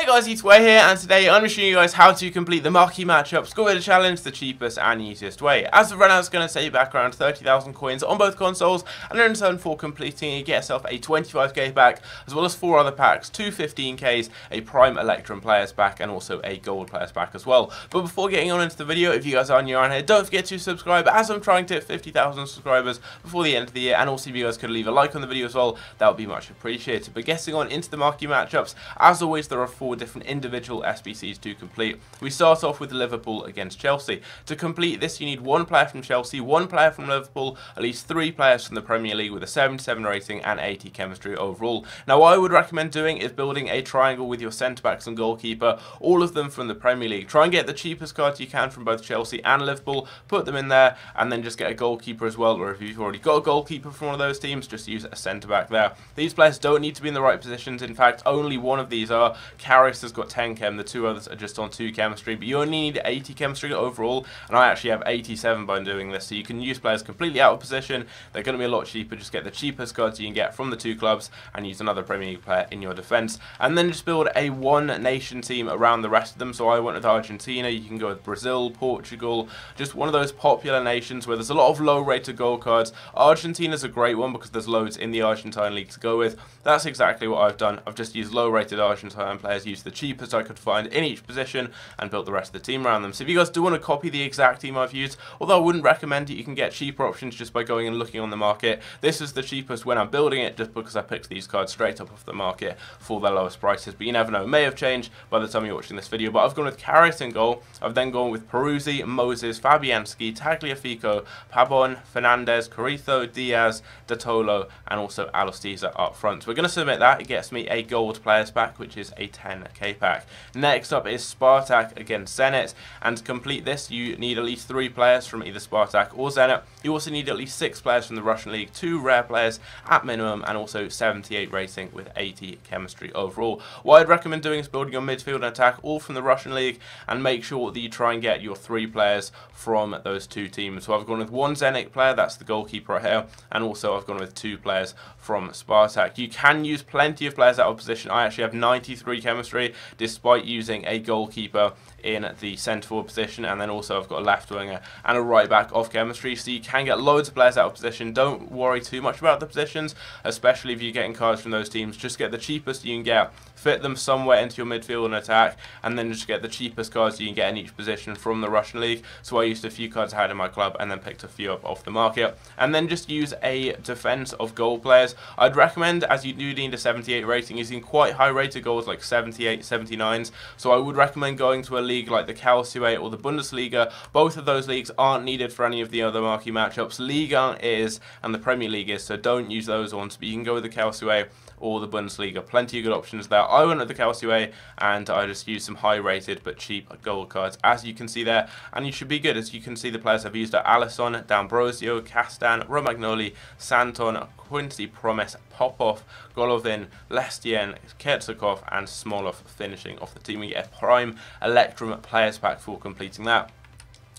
guys, it's Way here, and today I'm showing you guys how to complete the marquee matchup score builder challenge the cheapest and easiest way. As of right now, it's going to set you back around 30,000 coins on both consoles, and in return for completing it, you get yourself a 25k pack, as well as 4 other packs, 2 15ks, a Prime Electrum players pack, and also a Gold players pack as well. But before getting on into the video, if you guys are new around here, don't forget to subscribe, as I'm trying to hit 50,000 subscribers before the end of the year, and also if you guys could leave a like on the video as well, that would be much appreciated. But getting on into the marquee matchups, as always, there are 4 different individual SBCs to complete. We start off with Liverpool against Chelsea. To complete this, you need 1 player from Chelsea, 1 player from Liverpool, at least 3 players from the Premier League with a 77 rating and 80 chemistry overall. Now, what I would recommend doing is building a triangle with your centre-backs and goalkeeper, all of them from the Premier League. Try and get the cheapest cards you can from both Chelsea and Liverpool, put them in there, and then just get a goalkeeper as well, or if you've already got a goalkeeper from one of those teams, just use a centre-back there. These players don't need to be in the right positions. In fact, only one of these are. Karius has got 10 chem, the 2 others are just on 2 chemistry, but you only need 80 chemistry overall, and I actually have 87 by doing this, so you can use players completely out of position. They're going to be a lot cheaper. Just get the cheapest cards you can get from the 2 clubs and use another Premier League player in your defence, and then just build a 1 nation team around the rest of them. So I went with Argentina. You can go with Brazil, Portugal, just one of those popular nations where there's a lot of low rated gold cards. Argentina's a great one because there's loads in the Argentine league to go with. That's exactly what I've done. I've just used low rated Argentine players, used the cheapest I could find in each position, and built the rest of the team around them. So if you guys do want to copy the exact team I've used, although I wouldn't recommend it, you can get cheaper options just by going and looking on the market. This is the cheapest when I'm building it, just because I picked these cards straight up off the market for their lowest prices. But you never know, it may have changed by the time you're watching this video. But I've gone with Karius in goal. I've then gone with Peruzzi, Moses, Fabianski, Tagliafico, Pabon, Fernandez, Carrizo, Diaz, Datolo, and also Alostisa up front. So we're going to submit that. It gets me a gold players pack, which is a 10k pack. Next up is Spartak against Zenit, and to complete this you need at least 3 players from either Spartak or Zenit. You also need at least 6 players from the Russian league, 2 rare players at minimum, and also 78 rating with 80 chemistry overall. What I'd recommend doing is building your midfield and attack all from the Russian league, and make sure that you try and get your 3 players from those 2 teams. So I've gone with 1 Zenit player, that's the goalkeeper right here, and also I've gone with 2 players from Spartak. You can use plenty of players out of position. I actually have 93 chemistry despite using a goalkeeper in the centre forward position, and then also I've got a left winger and a right back off chemistry, so you can get loads of players out of position. Don't worry too much about the positions, especially if you're getting cards from those teams. Just get the cheapest you can get, fit them somewhere into your midfield and attack, and then just get the cheapest cards you can get in each position from the Russian league. So I used a few cards I had in my club and then picked a few up off the market, and then just use a defence of goal players. I'd recommend, as you do need a 78 rating, using quite high rated goals like 78, 79s. So I would recommend going to a league like the Calcio or the Bundesliga. Both of those leagues aren't needed for any of the other marquee matchups. Liga is, and the Premier League is, so don't use those ones, but you can go with the Calcio or the Bundesliga. Plenty of good options there. I went with the Calcio, and I just used some high rated but cheap gold cards, as you can see there, and you should be good. As you can see, the players I've used are Alisson, D'Ambrosio, Castan, Romagnoli, Santon, Quincy Promes, Popov, Golovin, Lestien, Kertzakov, and Smolov finishing off the team. We get a Prime Electrum players pack for completing that.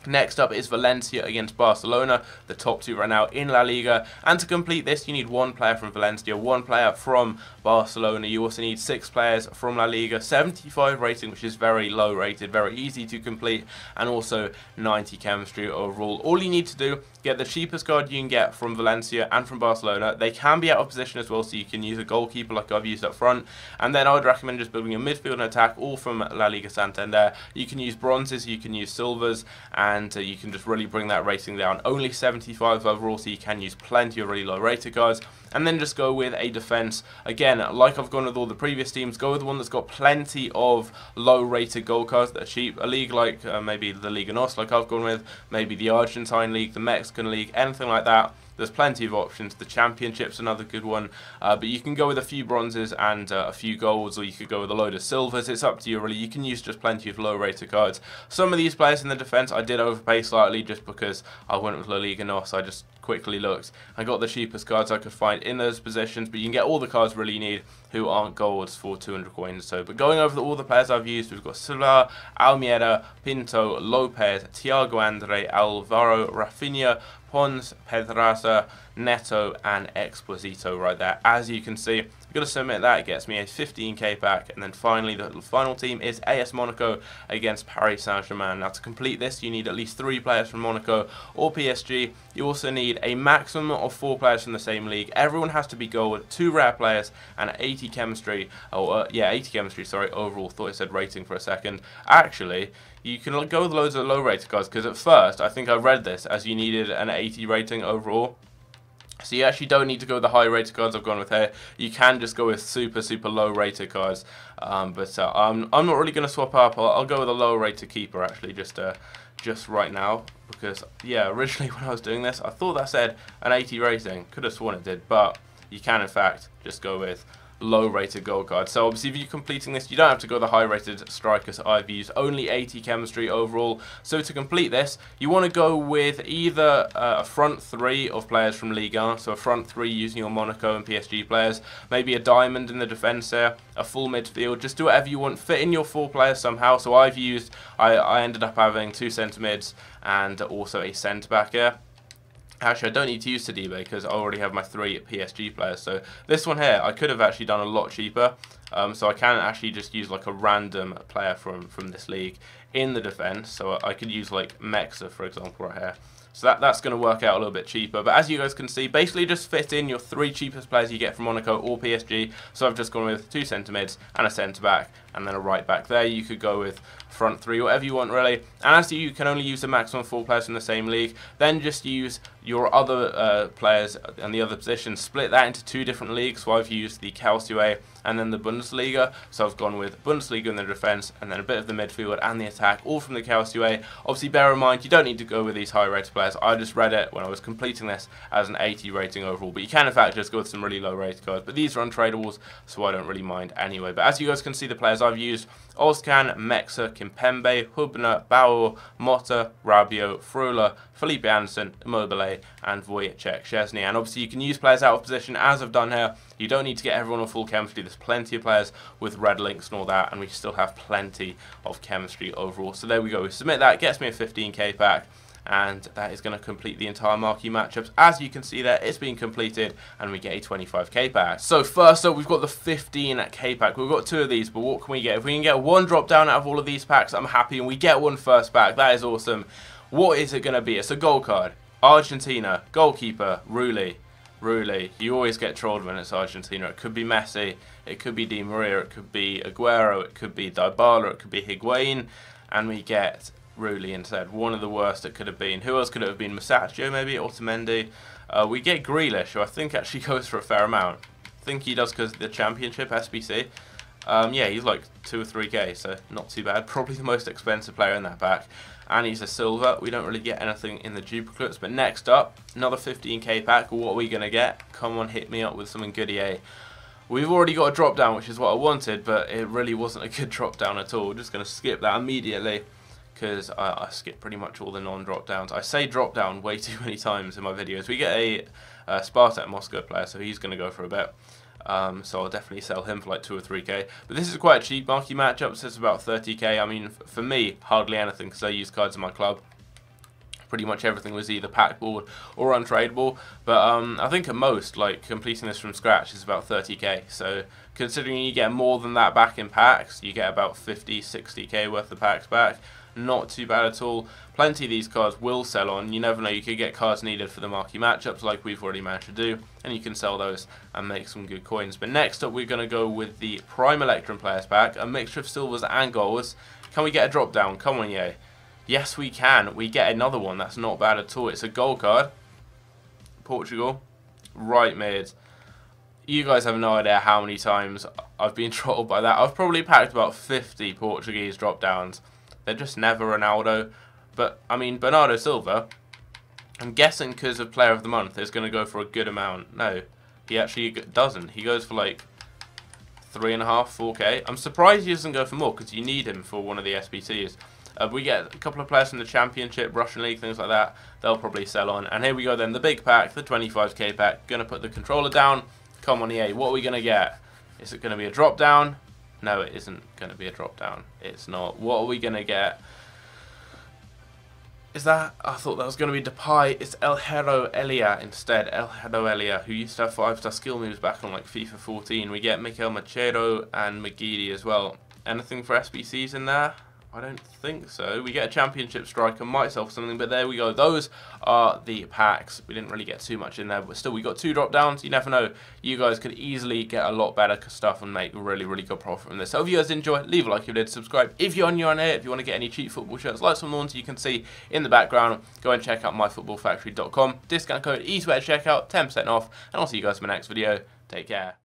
Next up is Valencia against Barcelona, the top 2 right now in La Liga, and to complete this you need 1 player from Valencia, 1 player from Barcelona. You also need 6 players from La Liga, 75 rating, which is very low rated, very easy to complete, and also 90 chemistry overall. All you need to do, get the cheapest card you can get from Valencia and from Barcelona. They can be out of position as well, so you can use a goalkeeper like I've used up front, and then I would recommend just building a midfield and attack all from La Liga Santander. You can use bronzes, you can use silvers, and you can just really bring that rating down. Only 75 overall, so you can use plenty of really low rated cards. And then just go with a defense. Again, like I've gone with all the previous teams, go with one that's got plenty of low rated gold cards that are cheap. A league like maybe the Liga NOS, like I've gone with, maybe the Argentine league, the Mexican league, anything like that. There's plenty of options. The Championship's another good one, but you can go with a few bronzes and a few golds, or you could go with a load of silvers. It's up to you really. You can use just plenty of low rated cards. Some of these players in the defence I did overpay slightly just because I went with La Liga NOS. I just quickly looked. I got the cheapest cards I could find in those positions, but you can get all the cards really you need who aren't golds for 200 coins. So, but going over all the players I've used, we've got Silva, Almeida, Pinto, Lopez, Thiago Andre, Alvaro, Rafinha, Pons, Pedraza, Neto, and Exposito right there. As you can see, I'm going to submit that. It gets me a 15k pack. And then finally, the final team is AS Monaco against Paris Saint-Germain. Now, to complete this, you need at least 3 players from Monaco or PSG. You also need a maximum of 4 players from the same league. Everyone has to be gold, 2 rare players, and 80 chemistry. 80 chemistry, sorry, overall. Thought it said rating for a second. Actually, you can go with loads of low rated cards, because at first, I think I read this as you needed an 80 rating overall. So you actually don't need to go with the high rated cards I've gone with here. You can just go with super low rated cards. I'm not really going to swap up. I'll go with a low rated keeper actually just right now, because yeah, originally when I was doing this I thought that said an 80 rating. Could have sworn it did, but you can in fact just go with low rated gold card. So obviously if you're completing this, you don't have to go the high rated striker. So I've used only 80 chemistry overall. So to complete this, you want to go with either a front 3 of players from Ligue 1, so a front 3 using your Monaco and PSG players, maybe a diamond in the defence there, a full midfield, just do whatever you want, fit in your 4 players somehow. So I ended up having 2 centre mids and also a centre back here. Actually, I don't need to use Sidibe because I already have my 3 PSG players. So this one here, I could have actually done a lot cheaper. So I can actually just use like a random player from this league in the defence. So I could use like Mexa, for example, right here. So that's going to work out a little bit cheaper. But as you guys can see, basically just fit in your 3 cheapest players you get from Monaco or PSG. So I've just gone with 2 centre mids and a centre back and then a right back there. You could go with front 3, whatever you want really. And as you can only use a maximum of 4 players from the same league, then just use your other players and the other positions, split that into 2 different leagues. So I've used the Calcio and then the Bundesliga. So I've gone with Bundesliga in the defence and then a bit of the midfield and the attack, all from the Calcio. Obviously bear in mind, you don't need to go with these high rated players. I just read it when I was completing this as an 80 rating overall, but you can in fact just go with some really low rated cards. But these are untradables, so I don't really mind anyway. But as you guys can see, the players I've used: Ozcan, Mexa, Kimpembe, Hubner, Bauer, Motta, Rabiot, Frula, Felipe Anderson, Immobile, and Wojciech Szczesny. And obviously you can use players out of position as I've done here. You don't need to get everyone on full chemistry. There's plenty of players with red links and all that, and we still have plenty of chemistry overall. So there we go. We submit that. It gets me a 15k pack. And that is going to complete the entire marquee matchups. As you can see there, it's been completed and we get a 25k pack. So first up, we've got the 15k pack. We've got 2 of these, but what can we get? If we can get 1 drop down out of all of these packs, I'm happy, and we get 1 first pack. That is awesome. What is it going to be? It's a gold card. Argentina, goalkeeper, Rulli. You always get trolled when it's Argentina. It could be Messi, it could be Di Maria, it could be Aguero, it could be Dybala, it could be Higuain, and we get Rulli instead. One of the worst it could have been. Who else could it have been? Masaccio maybe? Otamendi. We get Grealish, who I think actually goes for a fair amount. I think he does because of the Championship, SBC. Yeah, he's like 2 or 3k, so not too bad. Probably the most expensive player in that pack. And he's a silver. We don't really get anything in the duplicates. But next up, another 15k pack. What are we going to get? Come on, hit me up with something goodie, eh? We've already got a drop down, which is what I wanted, but it really wasn't a good drop down at all. Just going to skip that immediately, because I skip pretty much all the non-drop downs. I say drop down way too many times in my videos. We get a Spartak Moscow player, so he's going to go for a bit. So I'll definitely sell him for like 2 or 3k. But this is quite a cheap marquee matchup, so it's about 30k. I mean, for me, hardly anything, because I use cards in my club. Pretty much everything was either pack board or untradeable. But I think at most, like, completing this from scratch is about 30k. So considering you get more than that back in packs, you get about 50, 60k worth of packs back. Not too bad at all. Plenty of these cards will sell on. You never know, you could get cards needed for the marquee matchups like we've already managed to do, and you can sell those and make some good coins. But next up, we're going to go with the Prime Electrum Players Pack, a mixture of silvers and golds. Can we get a drop down? Come on, yeah. Yes, we can. We get another one. That's not bad at all. It's a gold card. Portugal. Right mid. You guys have no idea how many times I've been trolled by that. I've probably packed about 50 Portuguese drop downs. They're just never Ronaldo. But, I mean, Bernardo Silva, I'm guessing because of Player of the Month, is going to go for a good amount. No, he actually doesn't. He goes for like 3.5, 4k. I'm surprised he doesn't go for more, because you need him for one of the SBCs. We get a couple of players from the Championship, Russian League, things like that. They'll probably sell on. And here we go then, the big pack, the 25k pack. Going to put the controller down. Come on, EA, what are we going to get? Is it going to be a drop down? No, it isn't going to be a drop down. It's not. What are we going to get? Is that? I thought that was going to be Depay. It's El Hero Elia instead. El Hero Elia, who used to have 5-star skill moves back on like FIFA 14. We get Mikel Machado and McGeady as well. Anything for SBCs in there? I don't think so. We get a championship striker, might sell for something, but there we go. Those are the packs. We didn't really get too much in there, but still we got 2 drop downs. You never know. You guys could easily get a lot better stuff and make really, really good profit from this. So if you guys enjoy, leave a like if you did, subscribe. If you're new on here, if you want to get any cheap football shirts, like some of the ones you can see in the background, go and check out myfootballfactory.com. Discount code EASWEAT at checkout, 10% off, and I'll see you guys in my next video. Take care.